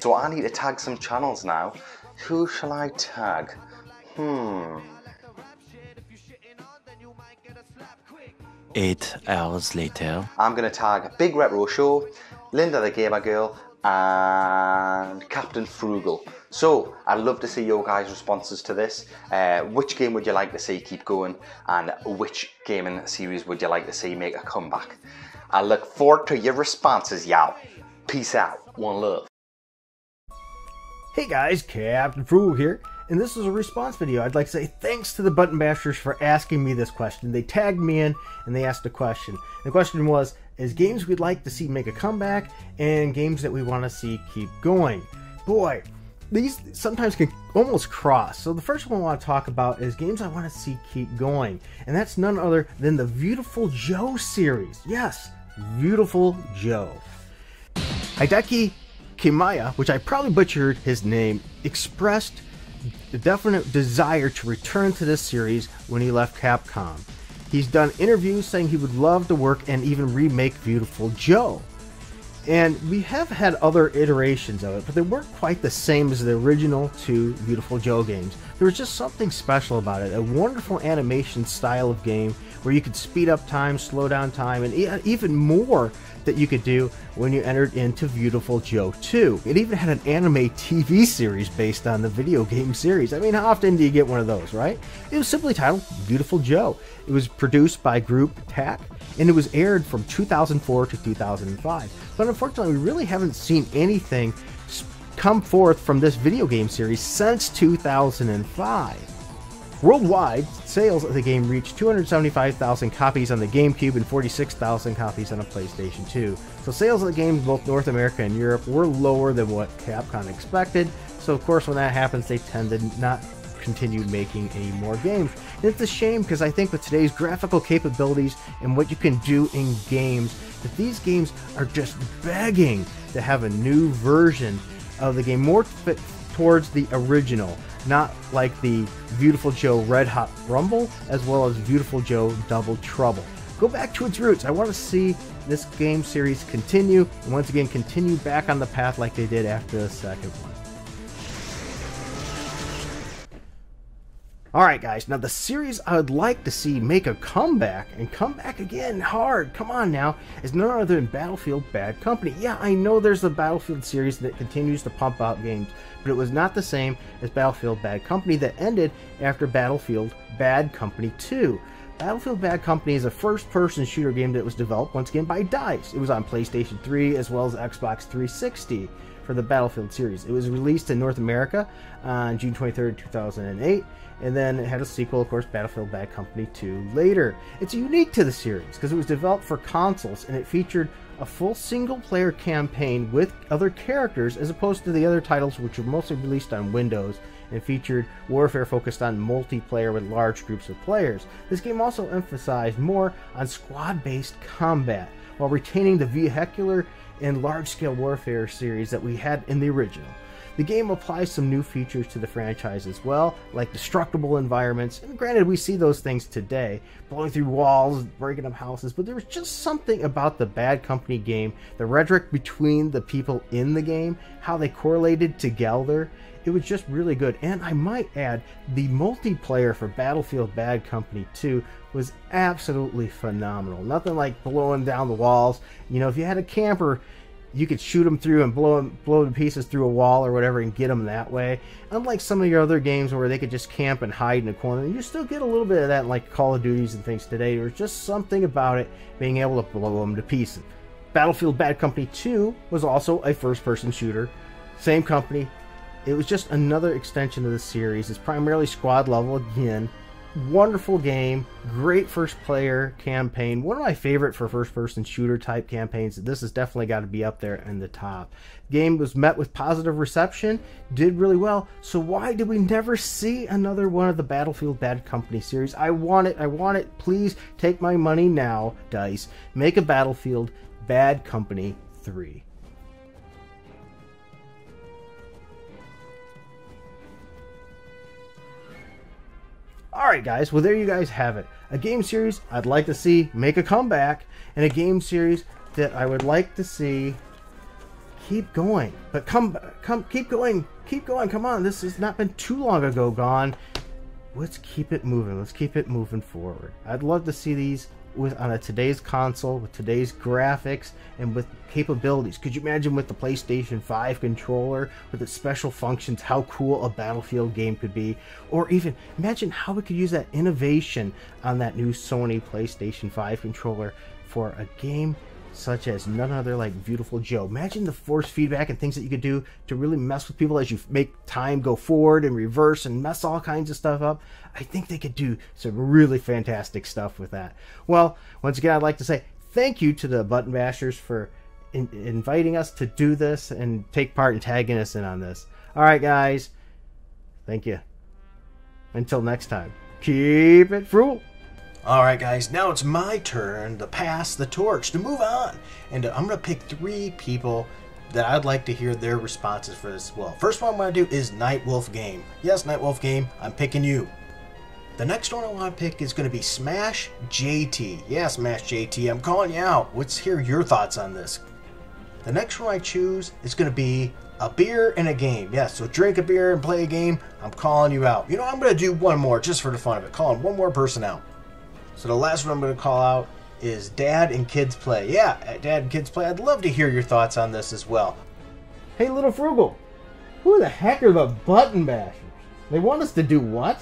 So I need to tag some channels now. Who shall I tag? 8 hours later. I'm going to tag Big Retro Show, Linda the Gamer Girl, and Captain Frugal. So I'd love to see your guys' responses to this. Which game would you like to see keep going, and which gaming series would you like to see make a comeback? I look forward to your responses, y'all. Peace out. One love. Hey guys, Captain Frugal here, and this is a response video. I'd like to say thanks to the Button Bashers for asking me this question. They tagged me in and they asked a question. The question was, is games we'd like to see make a comeback and games that we want to see keep going? Boy, these sometimes can almost cross. So the first one I want to talk about is games I want to see keep going, and that's none other than the Beautiful Joe series. Yes, Beautiful Joe. Hideki Kimaya, which I probably butchered his name, expressed a definite desire to return to this series when he left Capcom. He's done interviews saying he would love to work and even remake Beautiful Joe. And we have had other iterations of it, but they weren't quite the same as the original two Beautiful Joe games. There was just something special about it, a wonderful animation style of game where you could speed up time, slow down time, and even more that you could do when you entered into Beautiful Joe 2. It even had an anime TV series based on the video game series. I mean, how often do you get one of those, right? It was simply titled Beautiful Joe. It was produced by Group TAC, and it was aired from 2004 to 2005. But unfortunately, we really haven't seen anything come forth from this video game series since 2005. Worldwide, sales of the game reached 275,000 copies on the GameCube and 46,000 copies on a PlayStation 2. So sales of the game in both North America and Europe were lower than what Capcom expected. So of course when that happens, they tend to not continue making any more games. And it's a shame because I think with today's graphical capabilities and what you can do in games, that these games are just begging to have a new version of the game, more fit towards the original. Not like the Beautiful Joe Red Hot Rumble, as well as Beautiful Joe Double Trouble. Go back to its roots. I want to see this game series continue, and once again continue back on the path like they did after the second one. Alright guys, now the series I would like to see make a comeback, and come back again hard, come on now, is none other than Battlefield Bad Company. Yeah, I know there's a Battlefield series that continues to pump out games, but it was not the same as Battlefield Bad Company that ended after Battlefield Bad Company 2. Battlefield Bad Company is a first-person shooter game that was developed once again by DICE. It was on PlayStation 3 as well as Xbox 360 for the Battlefield series. It was released in North America on June 23rd, 2008. And then it had a sequel, of course, Battlefield Bad Company 2 later. It's unique to the series because it was developed for consoles and it featured a full single-player campaign with other characters as opposed to the other titles which were mostly released on Windows and featured warfare focused on multiplayer with large groups of players. This game also emphasized more on squad-based combat while retaining the vehicular and large-scale warfare series that we had in the original. The game applies some new features to the franchise as well, like destructible environments, and granted we see those things today, blowing through walls, breaking up houses, but there was just something about the Bad Company game, the rhetoric between the people in the game, how they correlated together, it was just really good. And I might add, the multiplayer for Battlefield Bad Company 2 was absolutely phenomenal. Nothing like blowing down the walls. You know, if you had a camper, you could shoot them through and blow to pieces through a wall or whatever and get them that way. Unlike some of your other games where they could just camp and hide in a corner, and you still get a little bit of that in like Call of Duties and things today. There's just something about it being able to blow them to pieces. Battlefield Bad Company 2 was also a first-person shooter. Same company. It was just another extension of the series. It's primarily squad level again. Wonderful game, great first player campaign, one of my favorite for first person shooter type campaigns. This has definitely got to be up there in the top. Game was met with positive reception, did really well, so why did we never see another one of the Battlefield Bad Company series? I want it, please take my money now, DICE. Make a Battlefield Bad Company 3. Alright guys, well there you guys have it. A game series I'd like to see make a comeback, and a game series that I would like to see keep going. But keep going. Come on, this has not been too long ago gone. Let's keep it moving. Let's keep it moving forward. I'd love to see these on today's console, with today's graphics, and with capabilities. Could you imagine with the PlayStation 5 controller, with its special functions, how cool a Battlefield game could be? Or even imagine how we could use that innovation on that new Sony PlayStation 5 controller for a game such as none other like Beautiful Joe. Imagine the force feedback and things that you could do to really mess with people as you make time go forward and reverse and mess all kinds of stuff up. I think they could do some really fantastic stuff with that. Well, once again, I'd like to say thank you to the Button Bashers for inviting us to do this and take part and tagging us in on this. All right, guys. Thank you. Until next time, keep it frugal. Alright guys, now it's my turn to pass the torch, to move on. And I'm going to pick 3 people that I'd like to hear their responses for this as well. First one I'm going to do is Knightwolf Game. Yes, Knightwolf Game, I'm picking you. The next one I want to pick is going to be Smash JT. Yeah, Smash JT, I'm calling you out. Let's hear your thoughts on this. The next one I choose is going to be a beer and a game. Yes, so drink a beer and play a game. I'm calling you out. You know, I'm going to do one more just for the fun of it. Calling one more person out. So the last one I'm going to call out is Dad and Kids Play. Yeah, Dad and Kids Play. I'd love to hear your thoughts on this as well. Hey, Little Frugal, who the heck are the Button Bashers? They want us to do what?